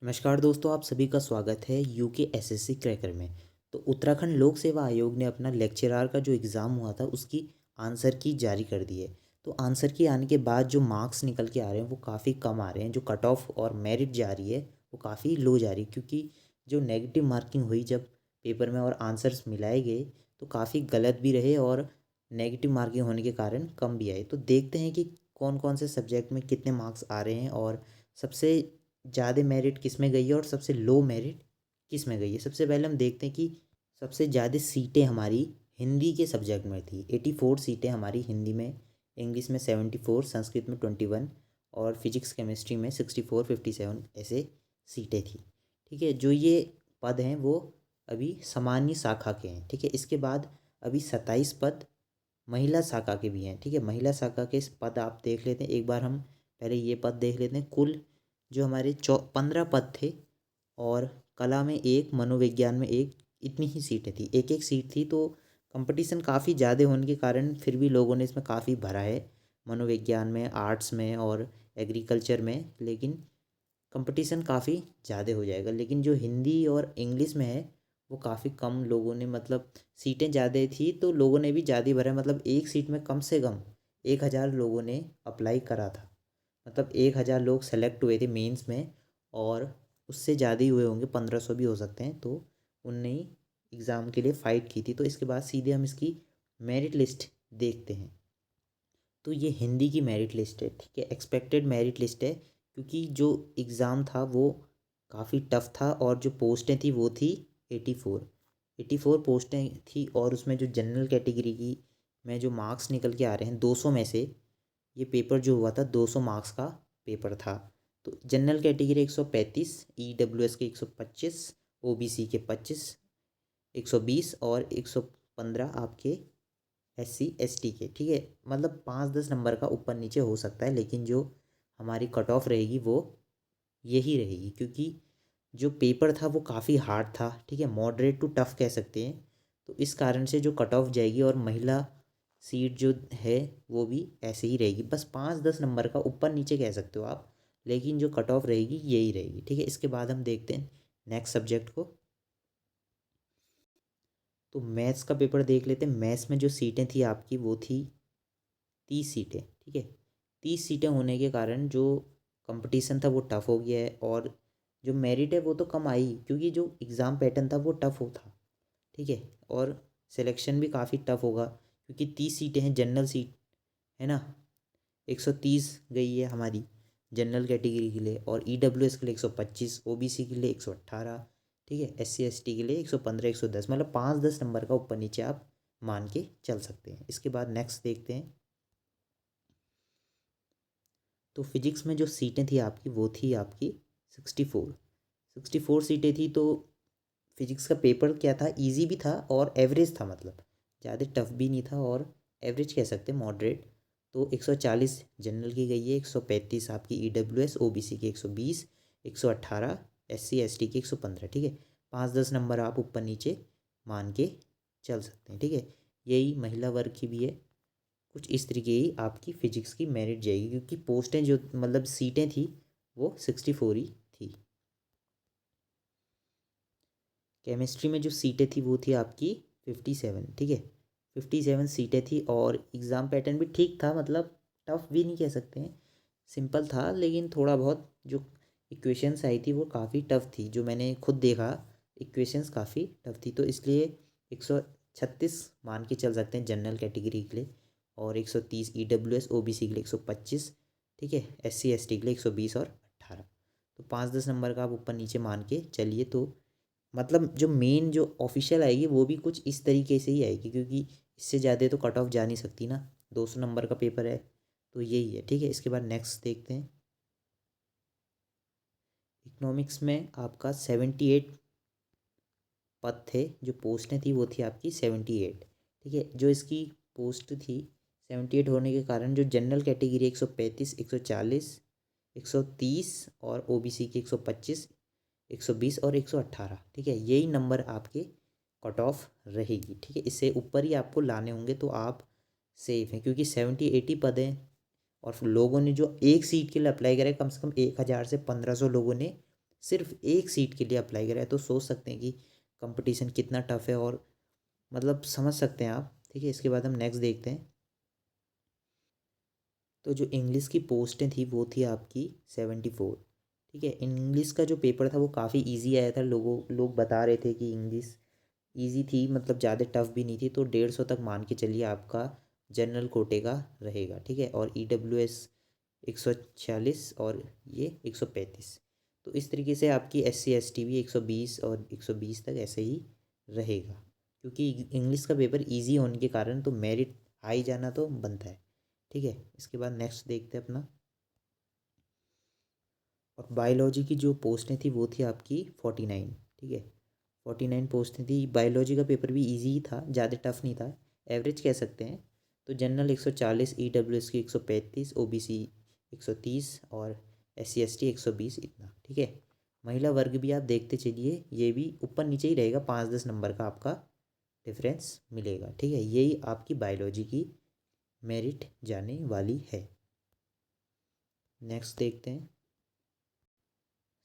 नमस्कार दोस्तों, आप सभी का स्वागत है यूके एसएससी क्रैकर में। तो उत्तराखंड लोक सेवा आयोग ने अपना लेक्चरार का जो एग्ज़ाम हुआ था उसकी आंसर की जारी कर दी है। तो आंसर की आने के बाद जो मार्क्स निकल के आ रहे हैं वो काफ़ी कम आ रहे हैं। जो कट ऑफ और मेरिट जा रही है वो काफ़ी लो जा रही है, क्योंकि जो नेगेटिव मार्किंग हुई जब पेपर में और आंसर्स मिलाए गए तो काफ़ी गलत भी रहे और नेगेटिव मार्किंग होने के कारण कम भी आए। तो देखते हैं कि कौन कौन से सब्जेक्ट में कितने मार्क्स आ रहे हैं और सबसे ज़्यादा मेरिट किस में गई है और सबसे लो मेरिट किस में गई है। सबसे पहले हम देखते हैं कि सबसे ज़्यादा सीटें हमारी हिंदी के सब्जेक्ट में थी। 84 सीटें हमारी हिंदी में, इंग्लिश में 74, संस्कृत में 21 और फिजिक्स केमिस्ट्री में 64, 57 ऐसे सीटें थी। ठीक है, जो ये पद हैं वो अभी सामान्य शाखा के हैं। ठीक है, इसके बाद अभी 27 पद महिला शाखा के भी हैं। ठीक है, महिला शाखा के पद आप देख लेते हैं। एक बार हम पहले ये पद देख लेते हैं। कुल जो हमारे 15 पद थे और कला में एक, मनोविज्ञान में एक, इतनी ही सीटें थी, एक एक सीट थी। तो कंपटीशन काफ़ी ज़्यादा होने के कारण फिर भी लोगों ने इसमें काफ़ी भरा है, मनोविज्ञान में, आर्ट्स में और एग्रीकल्चर में। लेकिन कंपटीशन काफ़ी ज़्यादा हो जाएगा। लेकिन जो हिंदी और इंग्लिश में है वो काफ़ी कम लोगों ने, मतलब सीटें ज़्यादा थी तो लोगों ने भी ज़्यादा भरा। मतलब एक सीट में कम से कम 1000 लोगों ने अप्लाई करा था। मतलब 1000 लोग सेलेक्ट हुए थे मेंस में, और उससे ज़्यादा ही हुए होंगे, 1500 भी हो सकते हैं। तो उनने ही एग्ज़ाम के लिए फ़ाइट की थी। तो इसके बाद सीधे हम इसकी मेरिट लिस्ट देखते हैं। तो ये हिंदी की मेरिट लिस्ट है। ठीक है, एक्सपेक्टेड मेरिट लिस्ट है, क्योंकि जो एग्ज़ाम था वो काफ़ी टफ था और जो पोस्टें थी वो थी 84 पोस्टें थी। और उसमें जो जनरल कैटेगरी की में जो मार्क्स निकल के आ रहे हैं 200 में से, ये पेपर जो हुआ था 200 मार्क्स का पेपर था। तो जनरल कैटेगरी 135, ईडब्ल्यूएस के 125, ओबीसी के 25, 120 और 115 आपके SC ST के। ठीक है, मतलब 5-10 नंबर का ऊपर नीचे हो सकता है, लेकिन जो हमारी कट ऑफ रहेगी वो यही रहेगी, क्योंकि जो पेपर था वो काफ़ी हार्ड था। ठीक है, मॉडरेट टू टफ कह सकते हैं। तो इस कारण से जो कट ऑफ जाएगी और महिला सीट जो है वो भी ऐसे ही रहेगी, बस 5-10 नंबर का ऊपर नीचे कह सकते हो आप, लेकिन जो कट ऑफ रहेगी यही रहेगी। ठीक है, इसके बाद हम देखते हैं नेक्स्ट सब्जेक्ट को। तो मैथ्स का पेपर देख लेते हैं। मैथ्स में जो सीटें थी आपकी वो थी 30 सीटें। ठीक है, 30 सीटें होने के कारण जो कंपटीशन था वो टफ हो गया है, और जो मेरिट है वो तो कम आई, क्योंकि जो एग्ज़ाम पैटर्न था वो टफ हो था। ठीक है, और सिलेक्शन भी काफ़ी टफ होगा, क्योंकि 30 सीटें हैं, जनरल सीट है ना। 130 गई है हमारी जनरल कैटेगरी के लिए, और ईडब्ल्यूएस के लिए 125, ओबीसी के लिए 118। ठीक है, SC ST के लिए 115, 110, मतलब 5-10 नंबर का ऊपर नीचे आप मान के चल सकते हैं। इसके बाद नेक्स्ट देखते हैं। तो फिजिक्स में जो सीटें थी आपकी वो थी आपकी 64 सीटें थी। तो फिजिक्स का पेपर क्या था, इजी भी था और एवरेज था, मतलब ज़्यादा टफ भी नहीं था और एवरेज कह सकते हैं, मॉडरेट। तो 140 जनरल की गई है, 135 आपकी ईडब्ल्यूएस, ओबीसी की 120, 118 SC ST की 115। ठीक है, 5-10 नंबर आप ऊपर नीचे मान के चल सकते हैं। ठीक है, यही महिला वर्ग की भी है। कुछ इस तरीके ही आपकी फ़िजिक्स की मेरिट जाएगी, क्योंकि पोस्टें जो, मतलब सीटें थी वो 64 ही थी। केमिस्ट्री में जो सीटें थी वो थी आपकी 57। ठीक है, 57 सीटें थी और एग्ज़ाम पैटर्न भी ठीक था, मतलब टफ भी नहीं कह सकते हैं, सिंपल था। लेकिन थोड़ा बहुत जो इक्वेशंस आई थी वो काफ़ी टफ थी, जो मैंने खुद देखा, इक्वेशंस काफ़ी टफ थी। तो इसलिए 136 मान के चल सकते हैं जनरल कैटेगरी के लिए, और 130 ईडब्ल्यूएस ओबीसी के लिए 125। ठीक है, SC ST के लिए 120 और 18। तो 5-10 नंबर का आप ऊपर नीचे मान के चलिए। तो मतलब जो मेन जो ऑफिशियल आएगी वो भी कुछ इस तरीके से ही आएगी, क्योंकि इससे ज़्यादा तो कट ऑफ जा नहीं सकती ना, 200 नंबर का पेपर है। तो यही है। ठीक है, इसके बाद नेक्स्ट देखते हैं। इकोनॉमिक्स में आपका 78 पद थे, जो पोस्टें थी वो थी आपकी 78। ठीक है, जो इसकी पोस्ट थी 78 होने के कारण जो जनरल कैटेगरी 135, 140, 130 और ओबीसी की 125, 120 और 118। ठीक है, यही नंबर आपके कट ऑफ रहेगी। ठीक है, इससे ऊपर ही आपको लाने होंगे तो आप सेफ हैं, क्योंकि 70-80 पद हैं और लोगों ने जो एक सीट के लिए अप्लाई करा है, कम से कम 1000 से 1500 लोगों ने सिर्फ एक सीट के लिए अप्लाई करा है। तो सोच सकते हैं कि कंपटीशन कितना टफ है, और मतलब समझ सकते हैं आप। ठीक है, इसके बाद हम नेक्स्ट देखते हैं। तो जो इंग्लिश की पोस्टें थी वो थी आपकी 74। ठीक है, इंग्लिश का जो पेपर था वो काफ़ी इजी आया था। लोग बता रहे थे कि इंग्लिश इजी थी, मतलब ज़्यादा टफ भी नहीं थी। तो 150 तक मान के चलिए आपका जनरल कोटे का रहेगा। ठीक है, और EWS 146 और ये 135। तो इस तरीके से आपकी SC ST भी 120 और 120 तक ऐसे ही रहेगा, क्योंकि इंग्लिश का पेपर इजी होने के कारण तो मेरिट हाई जाना तो बनता है। ठीक है, इसके बाद नेक्स्ट देखते हैं अपना। और बायोलॉजी की जो पोस्टें थी वो थी आपकी 49। ठीक है, 49 पोस्टें थी। बायोलॉजी का पेपर भी इजी ही था, ज़्यादा टफ नहीं था, एवरेज कह सकते हैं। तो जनरल 140, EWS की 135, OBC 130 और SC ST 120 इतना। ठीक है, महिला वर्ग भी आप देखते चलिए, ये भी ऊपर नीचे ही रहेगा, 5-10 नंबर का आपका डिफरेंस मिलेगा। ठीक है, यही आपकी बायोलॉजी की मेरिट जाने वाली है। नेक्स्ट देखते हैं।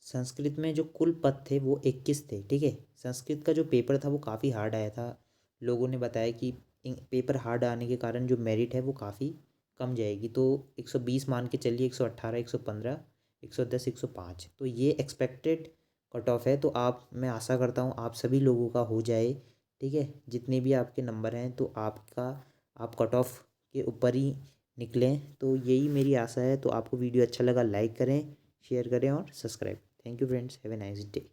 संस्कृत में जो कुल पद थे वो 21 थे। ठीक है, संस्कृत का जो पेपर था वो काफ़ी हार्ड आया था। लोगों ने बताया कि पेपर हार्ड आने के कारण जो मेरिट है वो काफ़ी कम जाएगी। तो 120 मान के चलिए, 118, 115, 110, 105, तो ये एक्सपेक्टेड कट ऑफ है। तो मैं आशा करता हूँ आप सभी लोगों का हो जाए। ठीक है, जितने भी आपके नंबर हैं तो आप कट ऑफ के ऊपर ही निकलें। तो यही मेरी आशा है। तो आपको वीडियो अच्छा लगा, लाइक करें, शेयर करें और subscribe. Thank you friends, have a nice day.